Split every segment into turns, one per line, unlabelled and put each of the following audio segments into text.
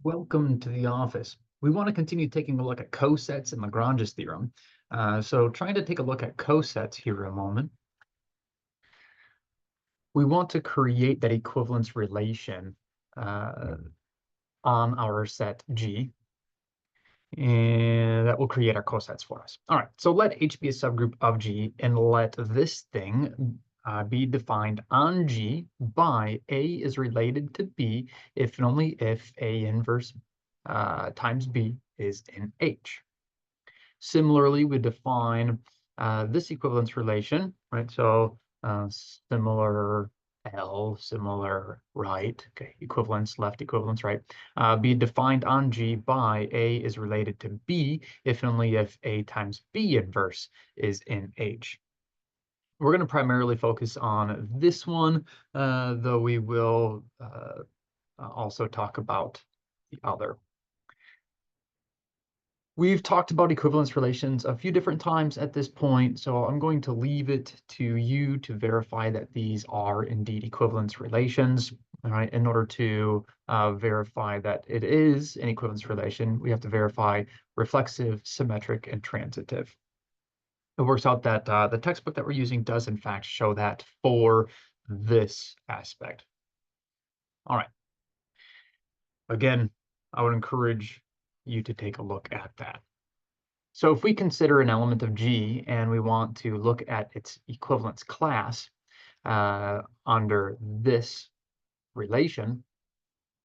Welcome to the office. We want to continue taking a look at cosets and Lagrange's theorem. So trying to take a look at cosets here a moment. We want to create that equivalence relation on our set G, and that will create our cosets for us. All right, so let H be a subgroup of G, and let this thing be defined on G by A is related to B if and only if A inverse times B is in H. Similarly, we define this equivalence relation, right? So similar L, similar right, okay, equivalence left, equivalence right, be defined on G by A is related to B if and only if A times B inverse is in H. We're going to primarily focus on this one, though we will also talk about the other. We've talked about equivalence relations a few different times at this point, so I'm going to leave it to you to verify that these are indeed equivalence relations. All right, in order to verify that it is an equivalence relation, we have to verify reflexive, symmetric, and transitive. It works out that the textbook that we're using does in fact show that for this aspect. All right. Again, I would encourage you to take a look at that. So if we consider an element of G and we want to look at its equivalence class under this relation,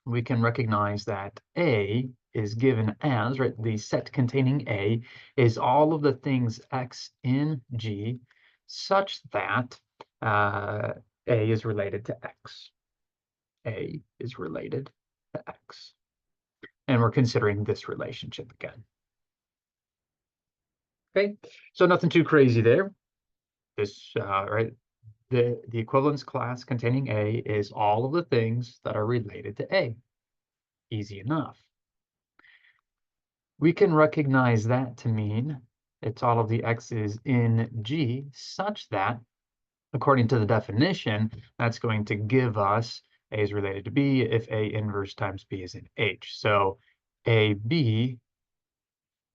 we can recognize that A is given as, right, the set containing A is all of the things X in G such that A is related to X. A is related to X. And we're considering this relationship again. Okay, so nothing too crazy there. This, right, the equivalence class containing A is all of the things that are related to A. Easy enough. We can recognize that to mean it's all of the X's in G such that, according to the definition, that's going to give us A is related to B if A inverse times B is in H. So AB,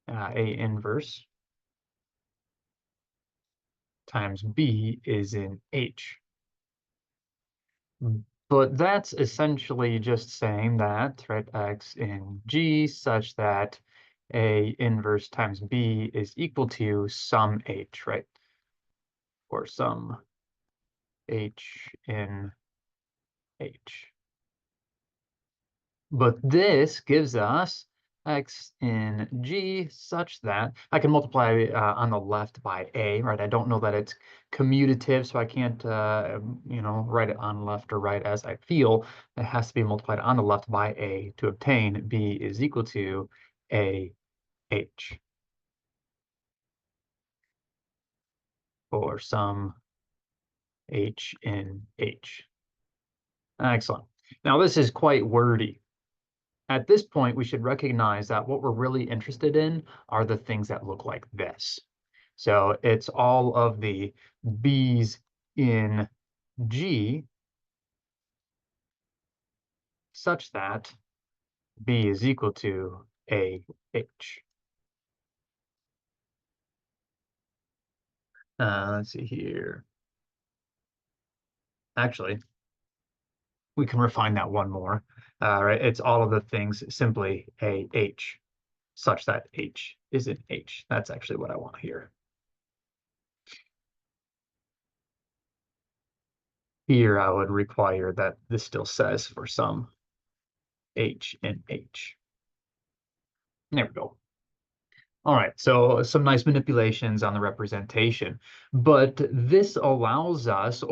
A inverse times B is in H. But that's essentially just saying that, right, X in G such that A inverse times B is equal to some H, right? Or some H in H. But this gives us X in G such that I can multiply on the left by A, right? I don't know that it's commutative, so I can't, write it on left or right as I feel. It has to be multiplied on the left by A to obtain B is equal to AH. Or some H in H. Excellent. Now this is quite wordy. At this point, we should recognize that what we're really interested in are the things that look like this. So it's all of the B's in G such that B is equal to AH. Let's see here. Actually, we can refine that one more. Right? It's all of the things simply AH such that H is in H. That's actually what I want here. Here, I would require that this still says for some H in H. There we go. All right, so some nice manipulations on the representation, but this allows us, it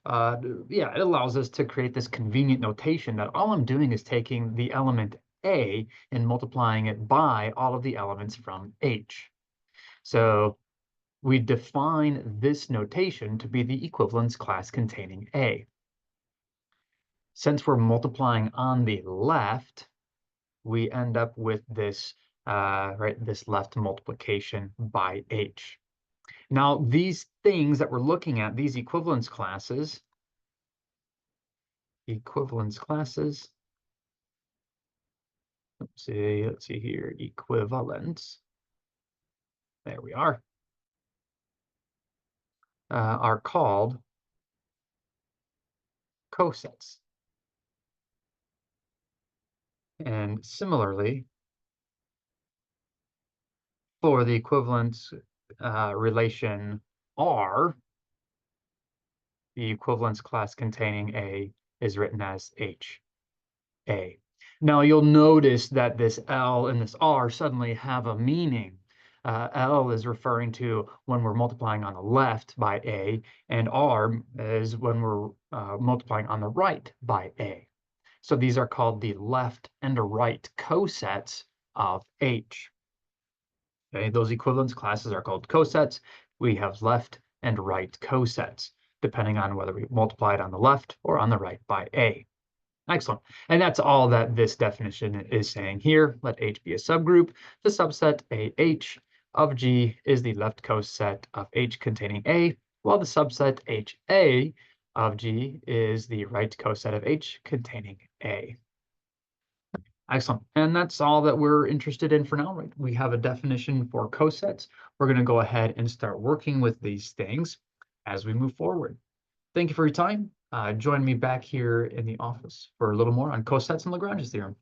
allows us to create this convenient notation that all I'm doing is taking the element A and multiplying it by all of the elements from H. So we define this notation to be the equivalence class containing A. Since we're multiplying on the left, we end up with this, this left multiplication by H. Now, these things that we're looking at, these equivalence classes, let's see here, equivalence. There we are called cosets. And similarly, for the equivalence relation R, the equivalence class containing A is written as HA. Now you'll notice that this L and this R suddenly have a meaning. L is referring to when we're multiplying on the left by A, and R is when we're multiplying on the right by A. So these are called the left and right cosets of H. Okay, those equivalence classes are called cosets. We have left and right cosets, depending on whether we multiply it on the left or on the right by A. Excellent. And that's all that this definition is saying here. Let H be a subgroup. The subset AH of G is the left coset of H containing A, while the subset HA of G is the right coset of H containing A. Excellent. And that's all that we're interested in for now. Right? We have a definition for cosets. We're going to go ahead and start working with these things as we move forward. Thank you for your time. Join me back here in the office for a little more on cosets and Lagrange's theorem.